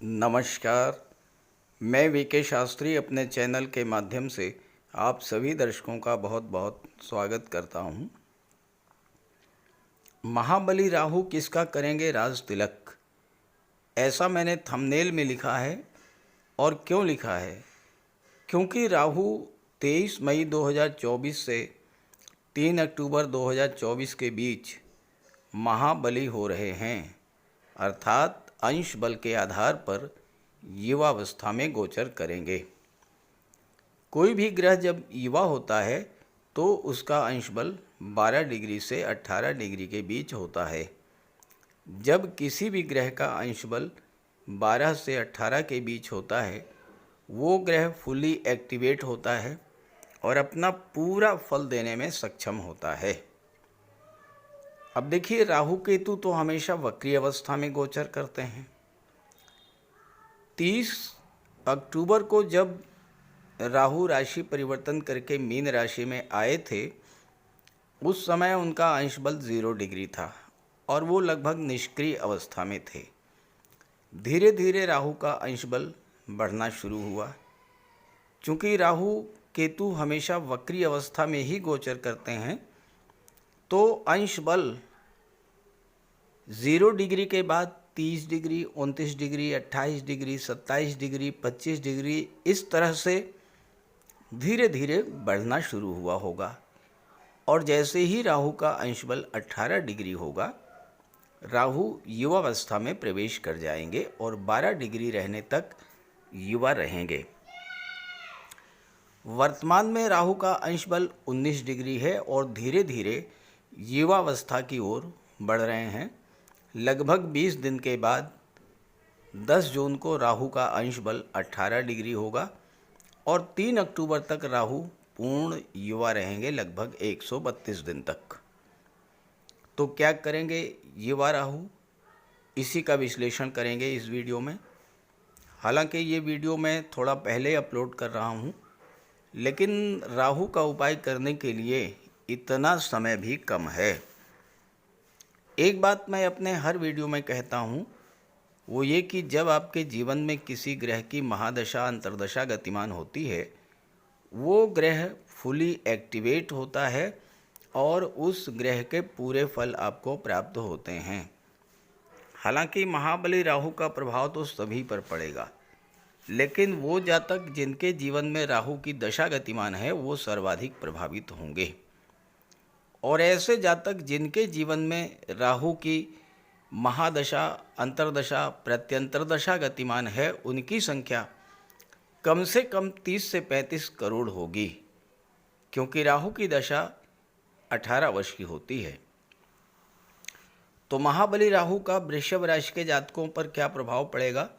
नमस्कार। मैं वीके शास्त्री अपने चैनल के माध्यम से आप सभी दर्शकों का बहुत बहुत स्वागत करता हूं। महाबली राहु किसका करेंगे राज तिलक, ऐसा मैंने थंबनेल में लिखा है। और क्यों लिखा है? क्योंकि राहु 23 मई 2024 से 3 अक्टूबर 2024 के बीच महाबली हो रहे हैं, अर्थात अंश बल के आधार पर युवावस्था में गोचर करेंगे। कोई भी ग्रह जब युवा होता है तो उसका अंश बल 12 डिग्री से 18 डिग्री के बीच होता है। जब किसी भी ग्रह का अंश बल 12 से 18 के बीच होता है, वो ग्रह फुली एक्टिवेट होता है और अपना पूरा फल देने में सक्षम होता है। अब देखिए, राहु केतु तो हमेशा वक्री अवस्था में गोचर करते हैं। 30 अक्टूबर को जब राहु राशि परिवर्तन करके मीन राशि में आए थे, उस समय उनका अंश बल 0 डिग्री था और वो लगभग निष्क्रिय अवस्था में थे। धीरे धीरे राहु का अंश बल बढ़ना शुरू हुआ। चूँकि राहु केतु हमेशा वक्री अवस्था में ही गोचर करते हैं, तो अंश बल 0 डिग्री के बाद 30 degree, 29 degree, 28 degree, 27 degree, 25 degree, इस तरह से धीरे धीरे बढ़ना शुरू हुआ होगा। और जैसे ही राहु का अंश बल 18 डिग्री होगा, राहु युवावस्था में प्रवेश कर जाएंगे और 12 डिग्री रहने तक युवा रहेंगे। वर्तमान में राहु का अंश बल 19 डिग्री है और धीरे धीरे युवावस्था की ओर बढ़ रहे हैं। लगभग 20 दिन के बाद 10 जून को राहु का अंश बल 18 डिग्री होगा और 3 अक्टूबर तक राहु पूर्ण युवा रहेंगे, लगभग 132 दिन तक। तो क्या करेंगे युवा राहु, इसी का विश्लेषण करेंगे इस वीडियो में। हालांकि ये वीडियो मैं थोड़ा पहले अपलोड कर रहा हूँ, लेकिन राहु का उपाय करने के लिए इतना समय भी कम है। एक बात मैं अपने हर वीडियो में कहता हूँ, वो ये कि जब आपके जीवन में किसी ग्रह की महादशा अंतर्दशा गतिमान होती है, वो ग्रह फुली एक्टिवेट होता है और उस ग्रह के पूरे फल आपको प्राप्त होते हैं। हालांकि महाबली राहु का प्रभाव तो सभी पर पड़ेगा, लेकिन वो जातक जिनके जीवन में राहु की दशा गतिमान है, वो सर्वाधिक प्रभावित होंगे। और ऐसे जातक जिनके जीवन में राहु की महादशा, अंतर्दशा, प्रत्यंतर दशा गतिमान है, उनकी संख्या कम से कम 30 से 35 करोड़ होगी, क्योंकि राहु की दशा 18 वर्ष की होती है। तो महाबली राहु का वृषभ राशि के जातकों पर क्या प्रभाव पड़ेगा,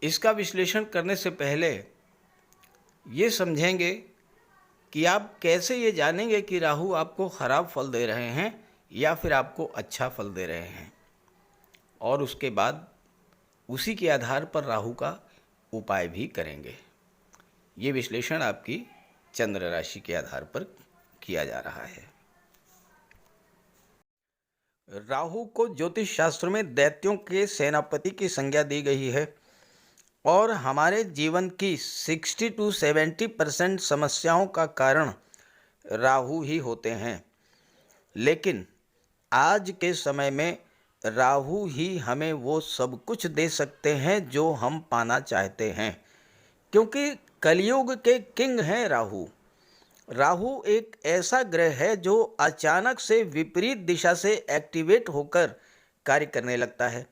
इसका विश्लेषण करने से पहले ये समझेंगे कि आप कैसे ये जानेंगे कि राहु आपको खराब फल दे रहे हैं या फिर आपको अच्छा फल दे रहे हैं, और उसके बाद उसी के आधार पर राहु का उपाय भी करेंगे। ये विश्लेषण आपकी चंद्र राशि के आधार पर किया जा रहा है। राहु को ज्योतिष शास्त्र में दैत्यों के सेनापति की संज्ञा दी गई है और हमारे जीवन की 60 to 70% समस्याओं का कारण राहु ही होते हैं। लेकिन आज के समय में राहु ही हमें वो सब कुछ दे सकते हैं जो हम पाना चाहते हैं, क्योंकि कलयुग के किंग हैं राहु। राहु एक ऐसा ग्रह है जो अचानक से विपरीत दिशा से एक्टिवेट होकर कार्य करने लगता है।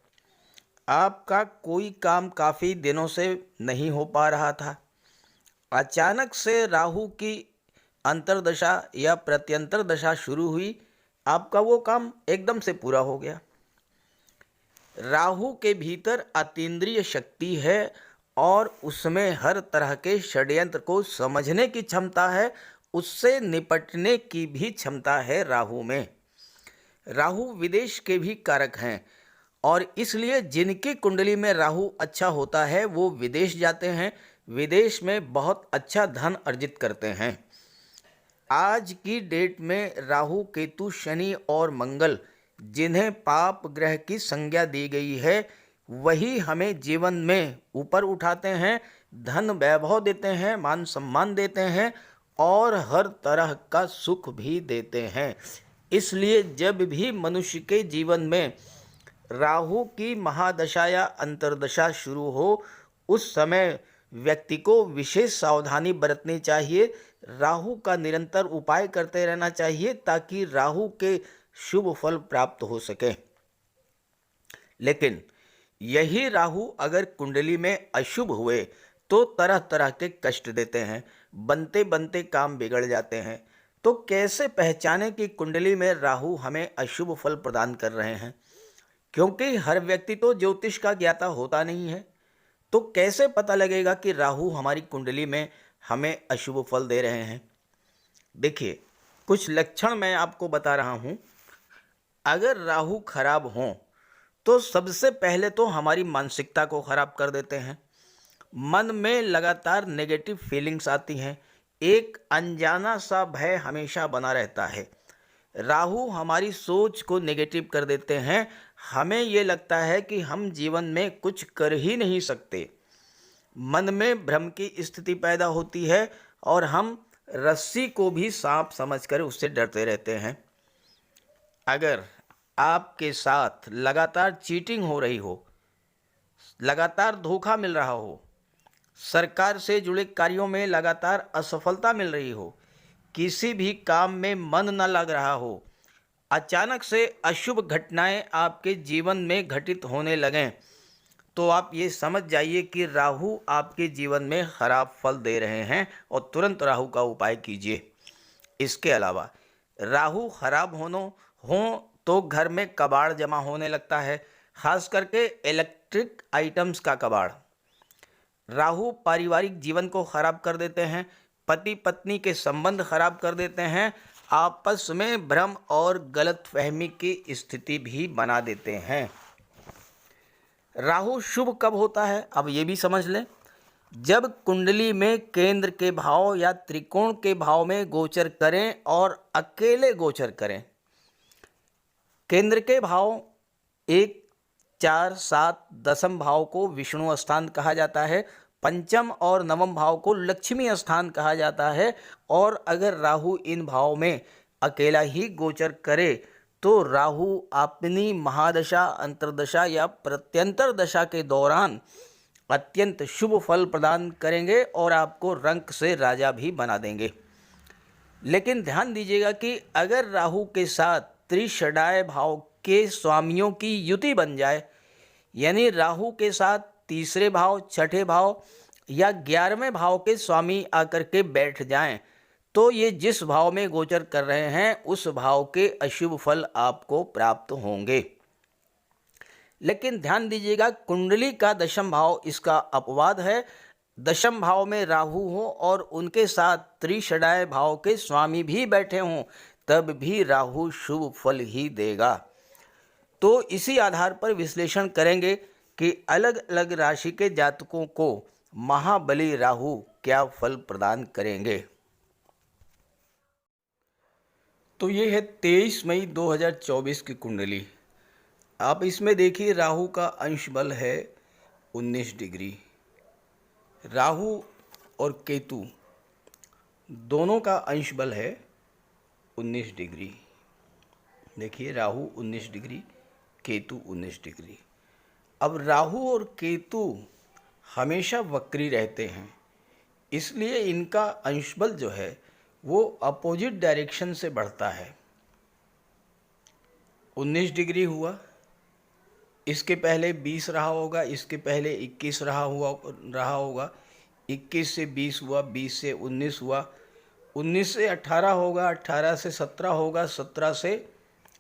आपका कोई काम काफ़ी दिनों से नहीं हो पा रहा था, अचानक से राहु की अंतर्दशा या प्रत्यंतर दशा शुरू हुई, आपका वो काम एकदम से पूरा हो गया। राहु के भीतर अतीन्द्रिय शक्ति है और उसमें हर तरह के षड्यंत्र को समझने की क्षमता है, उससे निपटने की भी क्षमता है राहु में। राहु विदेश के भी कारक हैं और इसलिए जिनकी कुंडली में राहु अच्छा होता है वो विदेश जाते हैं, विदेश में बहुत अच्छा धन अर्जित करते हैं। आज की डेट में राहु, केतु, शनि और मंगल, जिन्हें पाप ग्रह की संज्ञा दी गई है, वही हमें जीवन में ऊपर उठाते हैं, धन वैभव देते हैं, मान सम्मान देते हैं और हर तरह का सुख भी देते हैं। इसलिए जब भी मनुष्य के जीवन में राहु की महादशा या अंतर्दशा शुरू हो, उस समय व्यक्ति को विशेष सावधानी बरतनी चाहिए। राहु का निरंतर उपाय करते रहना चाहिए ताकि राहु के शुभ फल प्राप्त हो सके। लेकिन यही राहु अगर कुंडली में अशुभ हुए तो तरह तरह के कष्ट देते हैं, बनते बनते काम बिगड़ जाते हैं। तो कैसे पहचानें कि कुंडली में राहु हमें अशुभ फल प्रदान कर रहे हैं? क्योंकि हर व्यक्ति तो ज्योतिष का ज्ञाता होता नहीं है, तो कैसे पता लगेगा कि राहु हमारी कुंडली में हमें अशुभ फल दे रहे हैं? देखिए, कुछ लक्षण मैं आपको बता रहा हूं। अगर राहु खराब हों तो सबसे पहले तो हमारी मानसिकता को खराब कर देते हैं। मन में लगातार नेगेटिव फीलिंग्स आती हैं, एक अनजाना सा भय हमेशा बना रहता है। राहु हमारी सोच को नेगेटिव कर देते हैं, हमें ये लगता है कि हम जीवन में कुछ कर ही नहीं सकते। मन में भ्रम की स्थिति पैदा होती है और हम रस्सी को भी सांप समझकर उससे डरते रहते हैं। अगर आपके साथ लगातार चीटिंग हो रही हो, लगातार धोखा मिल रहा हो, सरकार से जुड़े कार्यों में लगातार असफलता मिल रही हो, किसी भी काम में मन न लग रहा हो, अचानक से अशुभ घटनाएं आपके जीवन में घटित होने लगें, तो आप ये समझ जाइए कि राहु आपके जीवन में खराब फल दे रहे हैं और तुरंत राहु का उपाय कीजिए। इसके अलावा राहु खराब हो तो घर में कबाड़ जमा होने लगता है, खास करके इलेक्ट्रिक आइटम्स का कबाड़। राहु पारिवारिक जीवन को खराब कर देते हैं, पति पत्नी के संबंध खराब कर देते हैं, आपस में भ्रम और गलतफहमी की स्थिति भी बना देते हैं। राहु शुभ कब होता है, अब ये भी समझ लें। जब कुंडली में केंद्र के भाव या त्रिकोण के भाव में गोचर करें और अकेले गोचर करें। केंद्र के भाव 1, 4, 7, दशम भाव को विष्णु स्थान कहा जाता है, पंचम और नवम भाव को लक्ष्मी स्थान कहा जाता है। और अगर राहु इन भाव में अकेला ही गोचर करे तो राहु अपनी महादशा, अंतर्दशा या प्रत्यंतर दशा के दौरान अत्यंत शुभ फल प्रदान करेंगे और आपको रंक से राजा भी बना देंगे। लेकिन ध्यान दीजिएगा कि अगर राहु के साथ त्रिषडाय भाव के स्वामियों की युति बन जाए, यानी राहु के साथ तीसरे भाव, छठे भाव या 11वें भाव के स्वामी आकर के बैठ जाएं, तो ये जिस भाव में गोचर कर रहे हैं उस भाव के अशुभ फल आपको प्राप्त होंगे। लेकिन ध्यान दीजिएगा, कुंडली का दशम भाव इसका अपवाद है। दशम भाव में राहु हो और उनके साथ त्रिषडाय भाव के स्वामी भी बैठे हों, तब भी राहु शुभ फल ही देगा। तो इसी आधार पर विश्लेषण करेंगे कि अलग अलग राशि के जातकों को महाबली राहु क्या फल प्रदान करेंगे। तो ये है 23 मई 2024 की कुंडली। आप इसमें देखिए, राहु का अंश बल है 19 डिग्री। राहु और केतु दोनों का अंश बल है 19 डिग्री। देखिए, राहु 19 डिग्री, केतु 19 डिग्री। अब राहु और केतु हमेशा वक्री रहते हैं, इसलिए इनका अंश बल जो है वो अपोजिट डायरेक्शन से बढ़ता है। 19 डिग्री हुआ, इसके पहले 20 रहा होगा, इसके पहले 21 रहा होगा, 21 से 20 हुआ, 20 से 19 हुआ, 19 से 18 होगा, 18 से 17 होगा, 17 से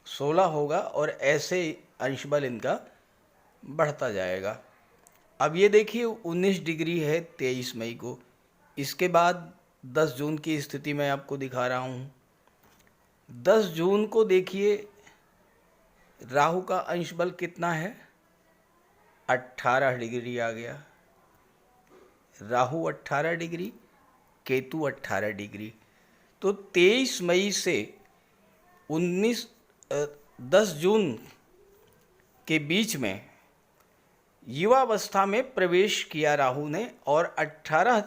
16 होगा और ऐसे अंश बल इनका बढ़ता जाएगा। अब ये देखिए, 19 डिग्री है 23 मई को। इसके बाद 10 जून की स्थिति मैं आपको दिखा रहा हूँ। 10 जून को देखिए, राहु का अंश बल कितना है, 18 डिग्री आ गया। Rahu 18 degree, Ketu 18 degree. तो 23 मई से 10 जून के बीच में युवावस्था में प्रवेश किया राहु ने और 18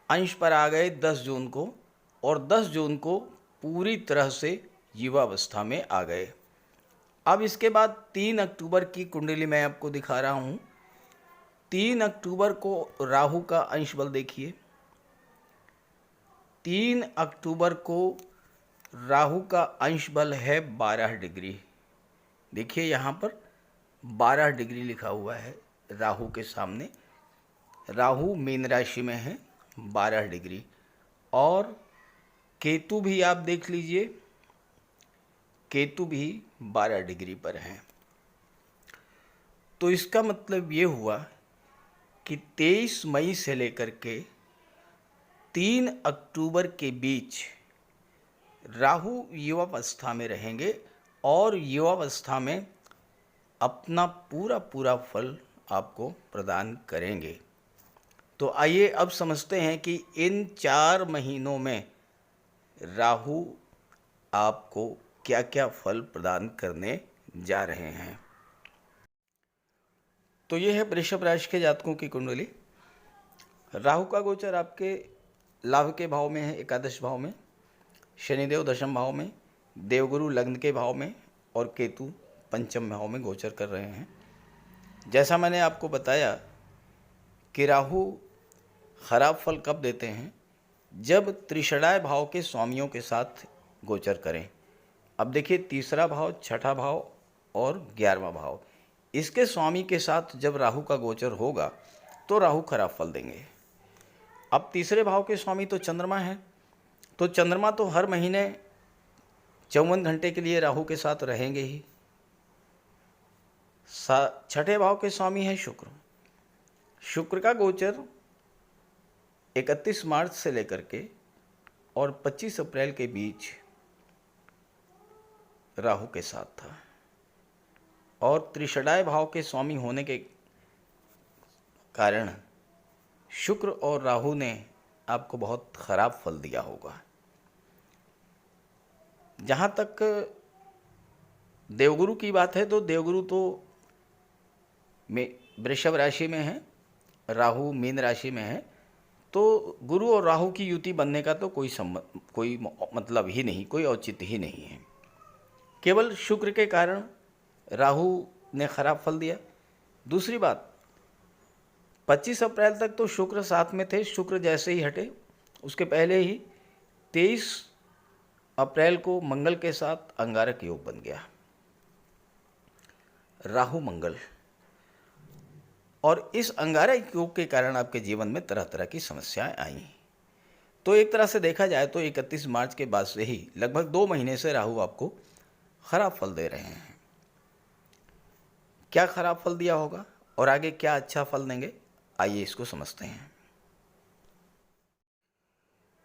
अंश पर आ गए 10 जून को, और 10 जून को पूरी तरह से युवावस्था में आ गए। अब इसके बाद 3 अक्टूबर की कुंडली मैं आपको दिखा रहा हूँ। 3 अक्टूबर को राहु का अंश बल देखिए। 3 अक्टूबर को राहु का अंश बल है 12 डिग्री। देखिए यहाँ पर 12 डिग्री लिखा हुआ है राहु के सामने। राहु मीन राशि में है 12 डिग्री, और केतु भी आप देख लीजिए, केतु भी 12 डिग्री पर है। तो इसका मतलब ये हुआ कि 23 मई से लेकर के 3 अक्टूबर के बीच राहु युवावस्था में रहेंगे और युवावस्था में अपना पूरा पूरा फल आपको प्रदान करेंगे। तो आइए अब समझते हैं कि इन 4 महीनों में राहु आपको क्या क्या फल प्रदान करने जा रहे हैं। तो ये है वृषभ राशि के जातकों की कुंडली। राहु का गोचर आपके लाभ के भाव में है, एकादश भाव में, शनिदेव दशम भाव में, देवगुरु लग्न के भाव में, और केतु पंचम भाव में गोचर कर रहे हैं। जैसा मैंने आपको बताया कि राहु खराब फल कब देते हैं, जब त्रिषणाय भाव के स्वामियों के साथ गोचर करें। अब देखिए, तीसरा भाव, छठा भाव और 11वां भाव, इसके स्वामी के साथ जब राहु का गोचर होगा तो राहु खराब फल देंगे। अब तीसरे भाव के स्वामी तो चंद्रमा है, तो चंद्रमा तो हर महीने 54 घंटे के लिए राहु के साथ रहेंगे ही। छठे भाव के स्वामी है शुक्र। शुक्र का गोचर 31 मार्च से लेकर के और 25 अप्रैल के बीच राहु के साथ था, और त्रिषणाय भाव के स्वामी होने के कारण शुक्र और राहु ने आपको बहुत खराब फल दिया होगा। जहाँ तक देवगुरु की बात है, तो देवगुरु तो वृषभ राशि में है, राहु मीन राशि में है, तो गुरु और राहु की युति बनने का तो कोई मतलब ही नहीं, कोई औचित्य ही नहीं है। केवल शुक्र के कारण राहु ने खराब फल दिया। दूसरी बात, 25 अप्रैल तक तो शुक्र साथ में थे। शुक्र जैसे ही हटे, उसके पहले ही 23 अप्रैल को मंगल के साथ अंगारक योग बन गया, राहु मंगल। और इस अंगारक योग के कारण आपके जीवन में तरह तरह की समस्याएं आई। तो एक तरह से देखा जाए तो 31 मार्च के बाद से ही लगभग 2 महीने से राहु आपको खराब फल दे रहे हैं। क्या खराब फल दिया होगा और आगे क्या अच्छा फल देंगे, आइए इसको समझते हैं।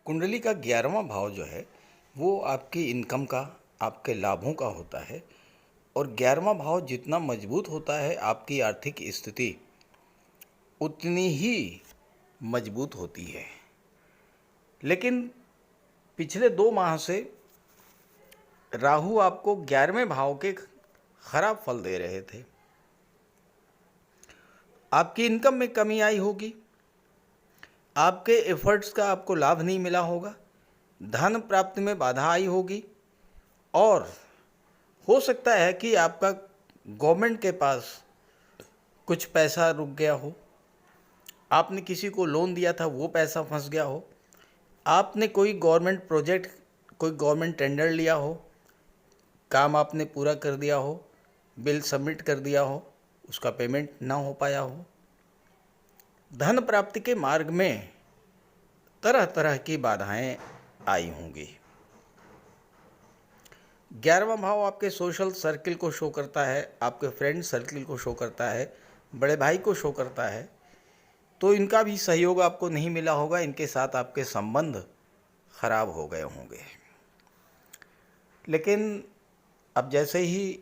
कुंडली का 11वां भाव जो है वो आपकी इनकम का, आपके लाभों का होता है, और 11वां भाव जितना मजबूत होता है आपकी आर्थिक स्थिति उतनी ही मजबूत होती है। लेकिन पिछले 2 माह से राहु आपको 11वें भाव के खराब फल दे रहे थे। आपकी इनकम में कमी आई होगी, आपके एफर्ट्स का आपको लाभ नहीं मिला होगा, धन प्राप्ति में बाधा आई होगी, और हो सकता है कि आपका गवर्नमेंट के पास कुछ पैसा रुक गया हो, आपने किसी को लोन दिया था वो पैसा फंस गया हो, आपने कोई गवर्नमेंट प्रोजेक्ट, कोई गवर्नमेंट टेंडर लिया हो, काम आपने पूरा कर दिया हो, बिल सबमिट कर दिया हो, उसका पेमेंट ना हो पाया हो। धन प्राप्ति के मार्ग में तरह तरह की बाधाएं आई होंगी। 11वां भाव आपके सोशल सर्किल को शो करता है, आपके फ्रेंड सर्किल को शो करता है, बड़े भाई को शो करता है। तो इनका भी सहयोग आपको नहीं मिला होगा, इनके साथ आपके संबंध खराब हो गए होंगे। लेकिन अब जैसे ही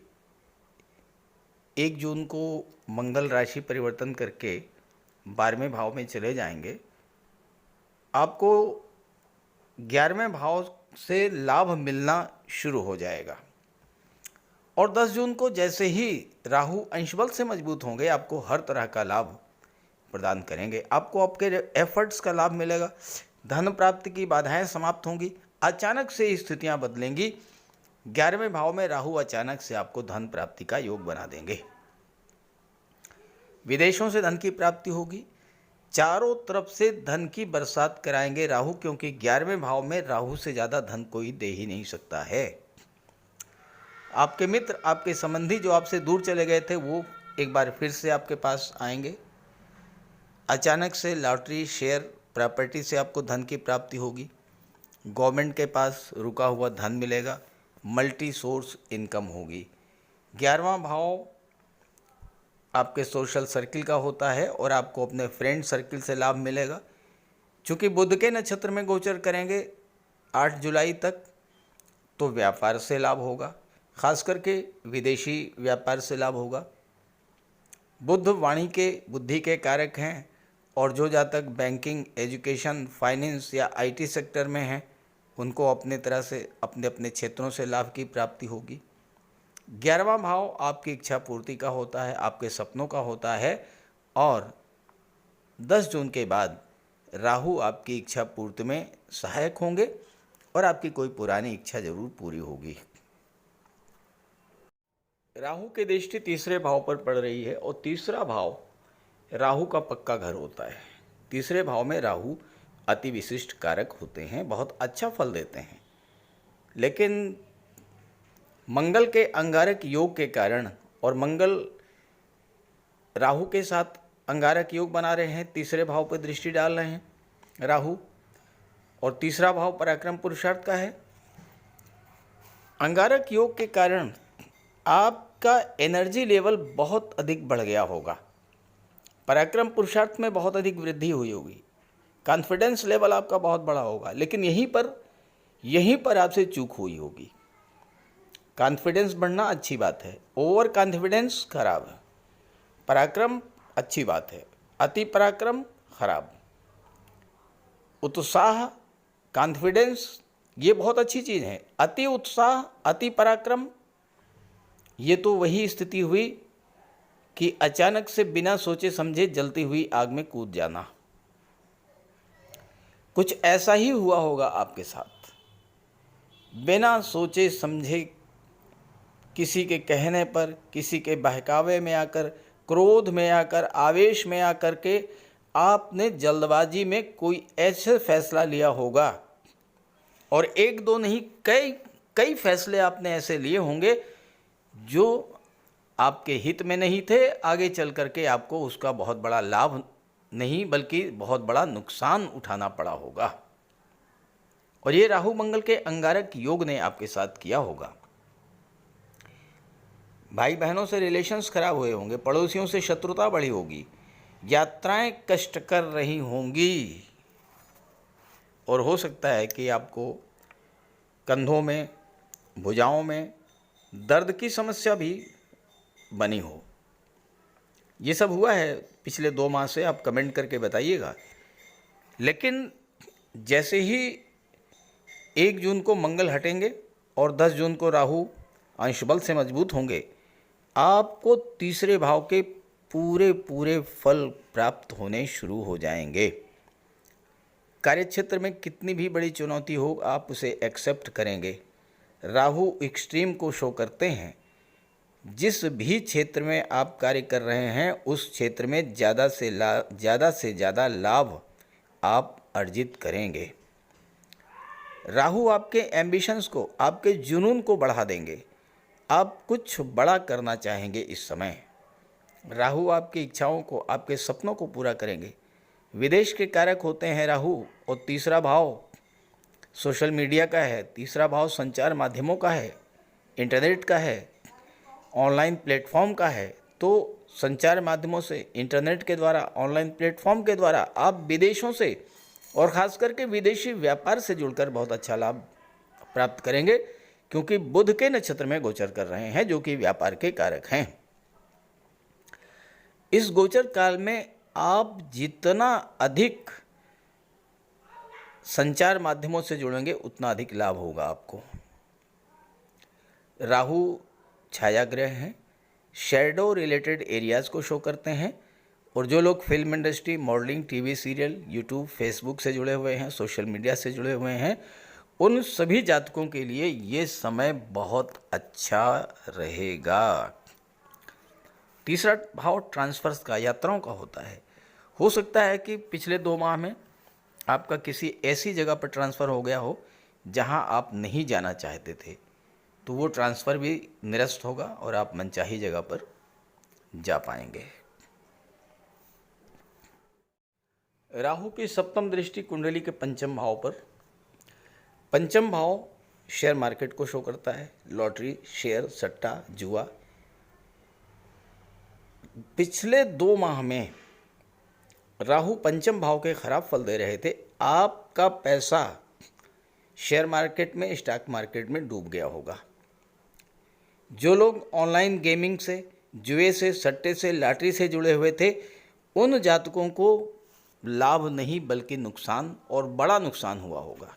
1 जून को मंगल राशि परिवर्तन करके 12वें भाव में चले जाएंगे, आपको 11वें भाव से लाभ मिलना शुरू हो जाएगा। और 10 जून को जैसे ही राहु अंश बल से मजबूत होंगे आपको हर तरह का लाभ प्रदान करेंगे। आपको आपके एफर्ट्स का लाभ मिलेगा, धन प्राप्ति की बाधाएं समाप्त होंगी, अचानक से स्थितियां बदलेंगी। 11वें भाव में राहु अचानक से आपको धन प्राप्ति का योग बना देंगे। विदेशों से धन की प्राप्ति होगी, चारों तरफ से धन की बरसात कराएंगे राहु, क्योंकि 11वें भाव में राहु से ज़्यादा धन कोई दे ही नहीं सकता है। आपके मित्र, आपके संबंधी जो आपसे दूर चले गए थे वो एक बार फिर से आपके पास आएंगे। अचानक से लॉटरी, शेयर, प्रॉपर्टी से आपको धन की प्राप्ति होगी। गवर्नमेंट के पास रुका हुआ धन मिलेगा, मल्टी सोर्स इनकम होगी। 11वां भाव आपके सोशल सर्किल का होता है और आपको अपने फ्रेंड सर्किल से लाभ मिलेगा। चूँकि बुध के नक्षत्र में गोचर करेंगे 8 जुलाई तक, तो व्यापार से लाभ होगा, खास करके विदेशी व्यापार से लाभ होगा। बुध वाणी के, बुद्धि के कारक हैं और जो जातक बैंकिंग, एजुकेशन, फाइनेंस या आईटी सेक्टर में हैं उनको अपने तरह से अपने अपने क्षेत्रों से लाभ की प्राप्ति होगी। 11वां भाव आपकी इच्छा पूर्ति का होता है, आपके सपनों का होता है और 10 जून के बाद राहु आपकी इच्छा पूर्ति में सहायक होंगे और आपकी कोई पुरानी इच्छा जरूर पूरी होगी। राहु की दृष्टि तीसरे भाव पर पड़ रही है और तीसरा भाव राहु का पक्का घर होता है। तीसरे भाव में राहु अति विशिष्ट कारक होते हैं, बहुत अच्छा फल देते हैं, लेकिन मंगल के अंगारक योग के कारण, और मंगल राहु के साथ अंगारक योग बना रहे हैं, तीसरे भाव पर दृष्टि डाल रहे हैं राहु, और तीसरा भाव पराक्रम पुरुषार्थ का है। अंगारक योग के कारण आपका एनर्जी लेवल बहुत अधिक बढ़ गया होगा, पराक्रम पुरुषार्थ में बहुत अधिक वृद्धि हुई होगी, कॉन्फिडेंस लेवल आपका बहुत बड़ा होगा, लेकिन यहीं पर आपसे चूक हुई होगी। कॉन्फिडेंस बढ़ना अच्छी बात है, ओवर कॉन्फिडेंस खराब है। पराक्रम अच्छी बात है, अति पराक्रम खराब। उत्साह, कॉन्फिडेंस ये बहुत अच्छी चीज़ है। अति उत्साह, अति पराक्रम ये तो वही स्थिति हुई कि अचानक से बिना सोचे समझे जलती हुई आग में कूद जाना। कुछ ऐसा ही हुआ होगा आपके साथ। बिना सोचे समझे किसी के कहने पर, किसी के बहकावे में आकर, क्रोध में आकर, आवेश में आकर के आपने जल्दबाजी में कोई ऐसा फैसला लिया होगा, और एक दो नहीं कई फैसले आपने ऐसे लिए होंगे जो आपके हित में नहीं थे। आगे चल करके आपको उसका बहुत बड़ा लाभ नहीं बल्कि बहुत बड़ा नुकसान उठाना पड़ा होगा, और ये राहु मंगल के अंगारक योग ने आपके साथ किया होगा। भाई बहनों से रिलेशंस खराब हुए होंगे, पड़ोसियों से शत्रुता बढ़ी होगी, यात्राएं कष्ट कर रही होंगी, और हो सकता है कि आपको कंधों में, भुजाओं में दर्द की समस्या भी बनी हो। ये सब हुआ है पिछले 2 माह से, आप कमेंट करके बताइएगा। लेकिन जैसे ही 1 जून को मंगल हटेंगे और 10 जून को राहु अंश बल से मजबूत होंगे, आपको तीसरे भाव के पूरे फल प्राप्त होने शुरू हो जाएंगे। कार्यक्षेत्र में कितनी भी बड़ी चुनौती हो, आप उसे एक्सेप्ट करेंगे। राहु एक्सट्रीम को शो करते हैं। जिस भी क्षेत्र में आप कार्य कर रहे हैं उस क्षेत्र में ज़्यादा से ज़्यादा लाभ आप अर्जित करेंगे। राहु आपके एम्बिशंस को, आपके जुनून को बढ़ा देंगे। आप कुछ बड़ा करना चाहेंगे इस समय। राहु आपकी इच्छाओं को, आपके सपनों को पूरा करेंगे। विदेश के कारक होते हैं राहु, और तीसरा भाव सोशल मीडिया का है, तीसरा भाव संचार माध्यमों का है, इंटरनेट का है, ऑनलाइन प्लेटफॉर्म का है। तो संचार माध्यमों से, इंटरनेट के द्वारा, ऑनलाइन प्लेटफॉर्म के द्वारा आप विदेशों से और ख़ास करके विदेशी व्यापार से जुड़कर बहुत अच्छा लाभ प्राप्त करेंगे, क्योंकि बुध के नक्षत्र में गोचर कर रहे हैं जो कि व्यापार के कारक हैं। इस गोचर काल में आप जितना अधिक संचार माध्यमों से जुड़ेंगे उतना अधिक लाभ होगा आपको। राहु छायाग्रह हैं, शैडो रिलेटेड एरियाज़ को शो करते हैं। और जो लोग film industry, modelling, TV serial, YouTube, Facebook से जुड़े हुए हैं, सोशल मीडिया से जुड़े हुए हैं, उन सभी जातकों के लिए ये समय बहुत अच्छा रहेगा। तीसरा भाव ट्रांसफर्स का, यात्राओं का होता है। हो सकता है कि पिछले 2 माह में आपका किसी ऐसी जगह पर ट्रांसफ़र हो गया हो जहां आप नहीं जाना चाहते थे, तो वो ट्रांसफ़र भी निरस्त होगा और आप मनचाही जगह पर जा पाएंगे। राहु की सप्तम दृष्टि कुंडली के पंचम भाव पर। पंचम भाव शेयर मार्केट को शो करता है, लॉटरी, शेयर, सट्टा, जुआ। पिछले 2 माह में राहु पंचम भाव के खराब फल दे रहे थे। आपका पैसा शेयर मार्केट में, स्टॉक मार्केट में डूब गया होगा। जो लोग ऑनलाइन गेमिंग से, जुए से, सट्टे से, लॉटरी से जुड़े हुए थे, उन जातकों को लाभ नहीं बल्कि नुकसान, और बड़ा नुकसान हुआ होगा।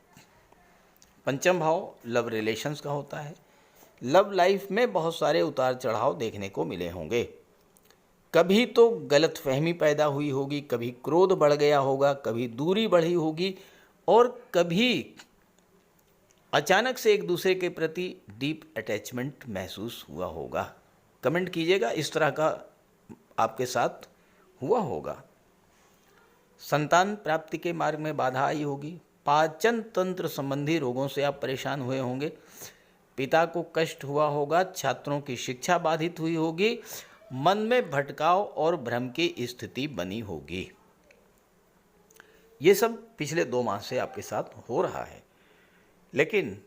पंचम भाव लव रिलेशंस का होता है। लव लाइफ में बहुत सारे उतार चढ़ाव देखने को मिले होंगे। कभी तो गलतफहमी पैदा हुई होगी, कभी क्रोध बढ़ गया होगा, कभी दूरी बढ़ी होगी, और कभी अचानक से एक दूसरे के प्रति डीप अटैचमेंट महसूस हुआ होगा। कमेंट कीजिएगा इस तरह का आपके साथ हुआ होगा। संतान प्राप्ति के मार्ग में बाधा आई होगी। पाचन तंत्र संबंधी रोगों से आप परेशान हुए होंगे। पिता को कष्ट हुआ होगा। छात्रों की शिक्षा बाधित हुई होगी। मन में भटकाव और भ्रम की स्थिति बनी होगी। ये सब पिछले 2 माह से आपके साथ हो रहा है। लेकिन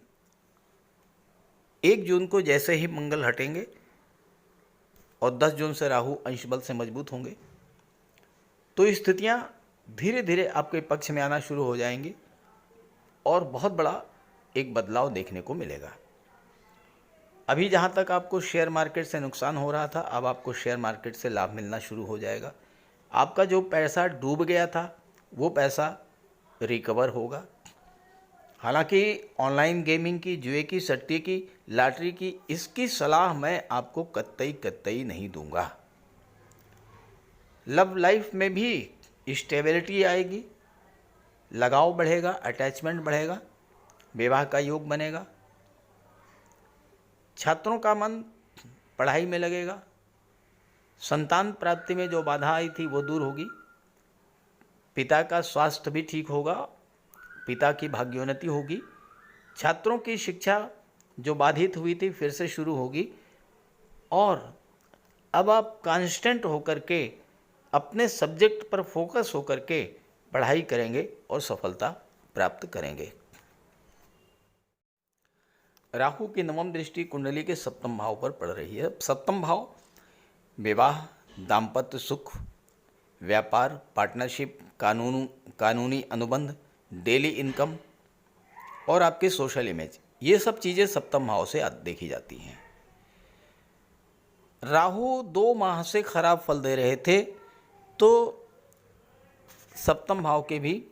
1 जून को जैसे ही मंगल हटेंगे और 10 जून से राहु अंश बल से मजबूत होंगे, तो स्थितियां धीरे धीरे आपके पक्ष में आना शुरू हो जाएंगी और बहुत बड़ा एक बदलाव देखने को मिलेगा। अभी जहाँ तक आपको शेयर मार्केट से नुकसान हो रहा था, अब आपको शेयर मार्केट से लाभ मिलना शुरू हो जाएगा। आपका जो पैसा डूब गया था वो पैसा रिकवर होगा। हालांकि ऑनलाइन गेमिंग की, जुए की, सट्टे की, लॉटरी की, इसकी सलाह मैं आपको कतई नहीं दूंगा। लव लाइफ में भी स्टेबिलिटी आएगी, लगाव बढ़ेगा, अटैचमेंट बढ़ेगा, विवाह का योग बनेगा। छात्रों का मन पढ़ाई में लगेगा। संतान प्राप्ति में जो बाधा आई थी वो दूर होगी। पिता का स्वास्थ्य भी ठीक होगा, पिता की भाग्योन्नति होगी। छात्रों की शिक्षा जो बाधित हुई थी फिर से शुरू होगी और अब आप कांस्टेंट होकर के अपने सब्जेक्ट पर फोकस होकर के पढ़ाई करेंगे और सफलता प्राप्त करेंगे। राहु की 9वीं दृष्टि कुंडली के 7वें भाव पर पड़ रही है। 7वां भाव विवाह, दाम्पत्य सुख, व्यापार, पार्टनरशिप, कानूनी अनुबंध, डेली इनकम और आपके सोशल इमेज, ये सब चीज़ें 7वें भाव से देखी जाती हैं। राहु 2 माह से खराब फल दे रहे थे, तो 7वें भाव के भी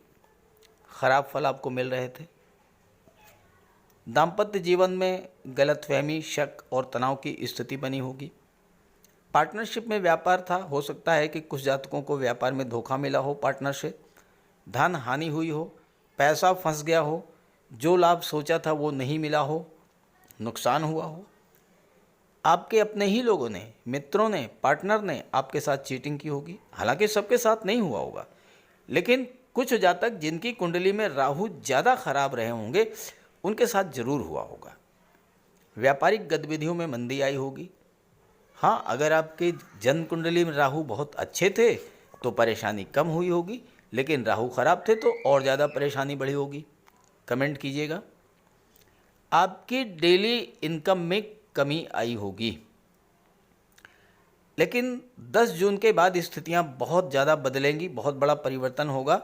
खराब फल आपको मिल रहे थे। दाम्पत्य जीवन में गलतफहमी, शक और तनाव की स्थिति बनी होगी। पार्टनरशिप में व्यापार था, हो सकता है कि कुछ जातकों को व्यापार में धोखा मिला हो, पार्टनर से धन हानि हुई हो, पैसा फंस गया हो, जो लाभ सोचा था वो नहीं मिला हो, नुकसान हुआ हो। आपके अपने ही लोगों ने, मित्रों ने, पार्टनर ने आपके साथ चीटिंग की होगी। हालांकि सबके साथ नहीं हुआ होगा, लेकिन कुछ जातक जिनकी कुंडली में राहु ज़्यादा खराब रहे होंगे उनके साथ जरूर हुआ होगा। व्यापारिक गतिविधियों में मंदी आई होगी। हाँ, अगर आपके जन्म कुंडली में राहु बहुत अच्छे थे तो परेशानी कम हुई होगी, लेकिन राहु खराब थे तो और ज़्यादा परेशानी बढ़ी होगी। कमेंट कीजिएगा। आपकी डेली इनकम में कमी आई होगी, लेकिन 10 जून के बाद स्थितियां बहुत ज़्यादा बदलेंगी, बहुत बड़ा परिवर्तन होगा।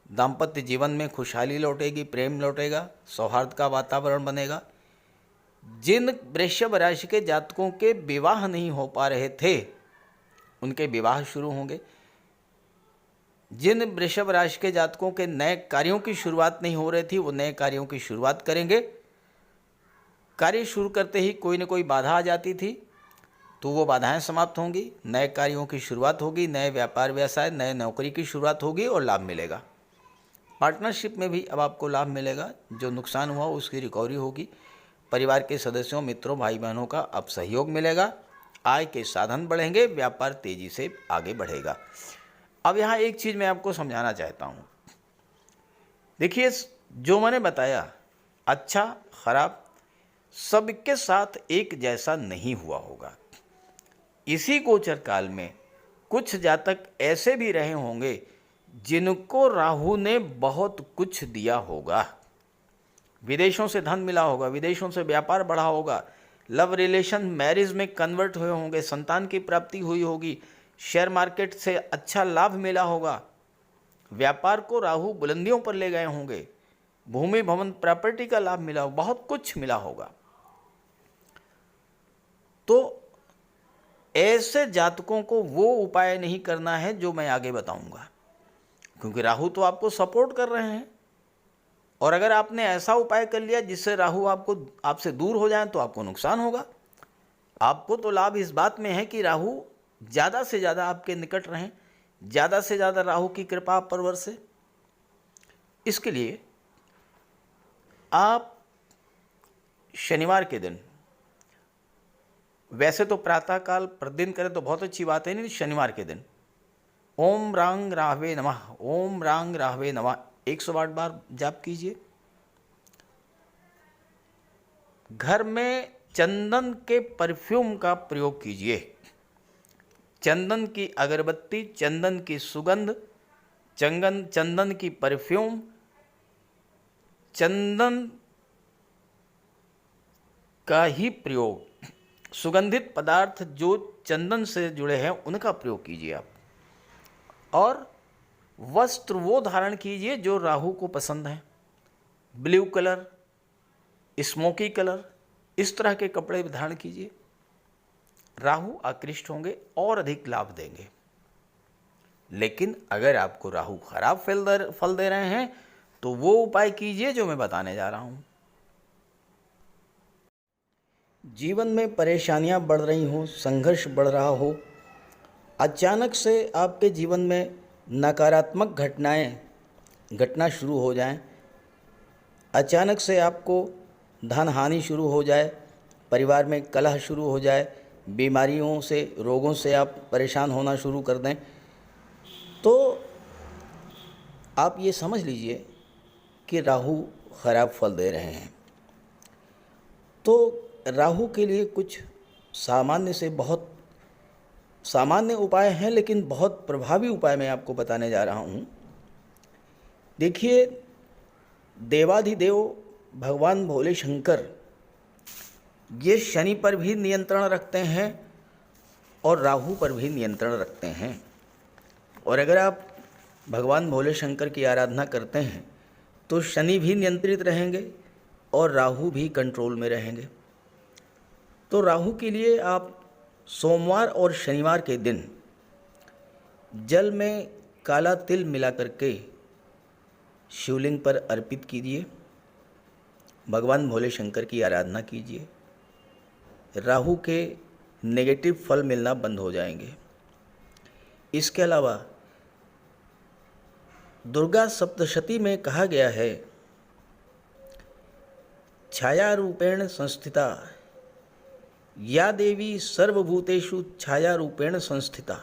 दाम्पत्य जीवन में खुशहाली लौटेगी, प्रेम लौटेगा, सौहार्द का वातावरण बनेगा। जिन वृषभ राशि के जातकों के विवाह नहीं हो पा रहे थे उनके विवाह शुरू होंगे। जिन वृषभ राशि के जातकों के नए कार्यों की शुरुआत नहीं हो रही थी वो नए कार्यों की शुरुआत करेंगे। कार्य शुरू करते ही कोई न कोई बाधा आ जाती थी, तो वो बाधाएं समाप्त होंगी, नए कार्यों की शुरुआत होगी, नए व्यापार व्यवसाय, नए नौकरी की शुरुआत होगी और लाभ मिलेगा। पार्टनरशिप में भी अब आपको लाभ मिलेगा, जो नुकसान हुआ उसकी रिकवरी होगी। परिवार के सदस्यों, मित्रों, भाई बहनों का अब सहयोग मिलेगा, आय के साधन बढ़ेंगे, व्यापार तेजी से आगे बढ़ेगा। अब यहाँ एक चीज़ मैं आपको समझाना चाहता हूँ। देखिए, जो मैंने बताया अच्छा खराब सबके साथ एक जैसा नहीं हुआ होगा। इसी गोचर काल में कुछ जातक ऐसे भी रहे होंगे जिनको राहु ने बहुत कुछ दिया होगा। विदेशों से धन मिला होगा, विदेशों से व्यापार बढ़ा होगा, लव रिलेशन मैरिज में कन्वर्ट हुए होंगे, संतान की प्राप्ति हुई होगी, शेयर मार्केट से अच्छा लाभ मिला होगा, व्यापार को राहु बुलंदियों पर ले गए होंगे, भूमि भवन प्रॉपर्टी का लाभ मिला होगा, बहुत कुछ मिला होगा। तो ऐसे जातकों को वो उपाय नहीं करना है जो मैं आगे बताऊंगा, क्योंकि राहु तो आपको सपोर्ट कर रहे हैं। और अगर आपने ऐसा उपाय कर लिया जिससे राहु आपसे दूर हो जाए तो आपको नुकसान होगा। आपको तो लाभ इस बात में है कि राहु ज़्यादा से ज़्यादा आपके निकट रहें, ज़्यादा से ज़्यादा राहु की कृपा आप पर बरसे। इसके लिए आप शनिवार के दिन, वैसे तो प्रातःकाल प्रतिदिन करें तो बहुत अच्छी बात है, नहीं शनिवार के दिन ओम रांग राहवे नमः, ओम रांग राहवे नमः 108 बार जाप कीजिए। घर में चंदन के परफ्यूम का प्रयोग कीजिए। चंदन की अगरबत्ती, चंदन की सुगंध, चंदन की परफ्यूम, चंदन का ही प्रयोग, सुगंधित पदार्थ जो चंदन से जुड़े हैं उनका प्रयोग कीजिए आप। और वस्त्र वो धारण कीजिए जो राहु को पसंद है, ब्लू कलर, स्मोकी कलर, इस तरह के कपड़े धारण कीजिए। राहु आकृष्ट होंगे और अधिक लाभ देंगे। लेकिन अगर आपको राहु खराब फल दे रहे हैं तो वो उपाय कीजिए जो मैं बताने जा रहा हूं। जीवन में परेशानियां बढ़ रही हों, संघर्ष बढ़ रहा हो, अचानक से आपके जीवन में नकारात्मक घटना शुरू हो जाएं, अचानक से आपको धन हानि शुरू हो जाए, परिवार में कलह शुरू हो जाए, बीमारियों से, रोगों से आप परेशान होना शुरू कर दें, तो आप ये समझ लीजिए कि राहु खराब फल दे रहे हैं। तो राहु के लिए कुछ सामान्य से बहुत सामान्य उपाय हैं, लेकिन बहुत प्रभावी उपाय मैं आपको बताने जा रहा हूँ। देखिए, देवाधिदेव भगवान भोले शंकर ये शनि पर भी नियंत्रण रखते हैं और राहु पर भी नियंत्रण रखते हैं। और अगर आप भगवान भोले शंकर की आराधना करते हैं तो शनि भी नियंत्रित रहेंगे और राहु भी कंट्रोल में रहेंगे। तो राहु के लिए आप सोमवार और शनिवार के दिन जल में काला तिल मिला करके शिवलिंग पर अर्पित कीजिए, भगवान भोले शंकर की आराधना कीजिए। राहु के नेगेटिव फल मिलना बंद हो जाएंगे। इसके अलावा दुर्गा सप्तशती में कहा गया है, छाया रूपेण संस्थिता या देवी सर्वभूतेषु छाया रूपेण संस्थिता।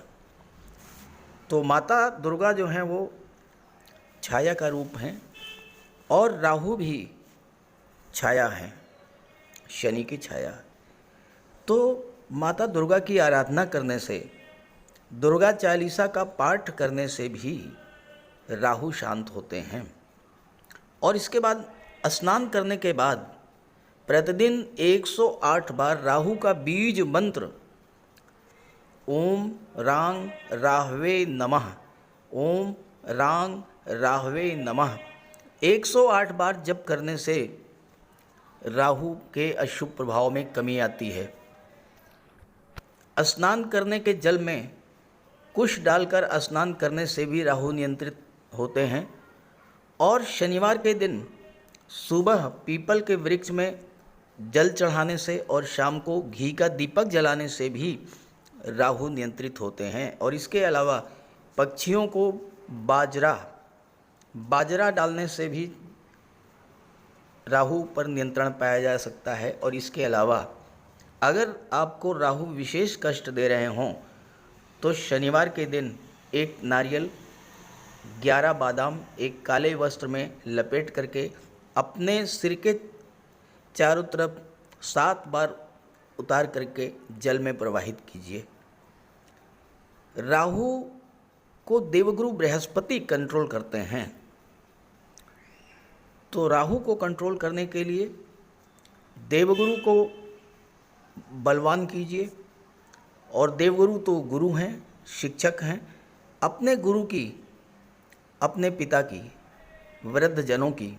तो माता दुर्गा जो हैं वो छाया का रूप हैं और राहु भी छाया हैं, शनि की छाया। तो माता दुर्गा की आराधना करने से, दुर्गा चालीसा का पाठ करने से भी राहु शांत होते हैं। और इसके बाद स्नान करने के बाद प्रतिदिन 108 बार राहु का बीज मंत्र ओम रांग राहवे नमः, ओम रांग राहवे नमः 108 बार जप करने से राहु के अशुभ प्रभाव में कमी आती है। स्नान करने के जल में कुश डालकर स्नान करने से भी राहु नियंत्रित होते हैं। और शनिवार के दिन सुबह पीपल के वृक्ष में जल चढ़ाने से और शाम को घी का दीपक जलाने से भी राहु नियंत्रित होते हैं। और इसके अलावा पक्षियों को बाजरा डालने से भी राहु पर नियंत्रण पाया जा सकता है। और इसके अलावा अगर आपको राहु विशेष कष्ट दे रहे हों तो शनिवार के दिन एक नारियल, 11 बादाम एक काले वस्त्र में लपेट करके अपने सिर के चारों तरफ 7 बार उतार करके जल में प्रवाहित कीजिए। राहु को देवगुरु बृहस्पति कंट्रोल करते हैं, तो राहु को कंट्रोल करने के लिए देवगुरु को बलवान कीजिए। और देवगुरु तो गुरु हैं, शिक्षक हैं। अपने गुरु की, अपने पिता की, वृद्ध जनों की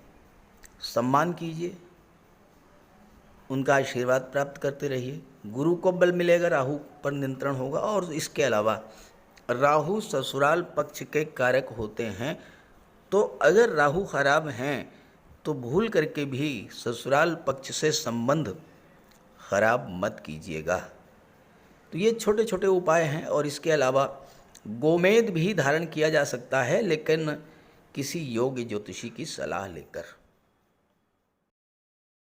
सम्मान कीजिए, उनका आशीर्वाद प्राप्त करते रहिए। गुरु को बल मिलेगा, राहु पर नियंत्रण होगा। और इसके अलावा राहु ससुराल पक्ष के कारक होते हैं, तो अगर राहु खराब हैं तो भूल करके भी ससुराल पक्ष से संबंध खराब मत कीजिएगा। तो ये छोटे छोटे उपाय हैं। और इसके अलावा गोमेद भी धारण किया जा सकता है, लेकिन किसी योग्य ज्योतिषी की सलाह लेकर।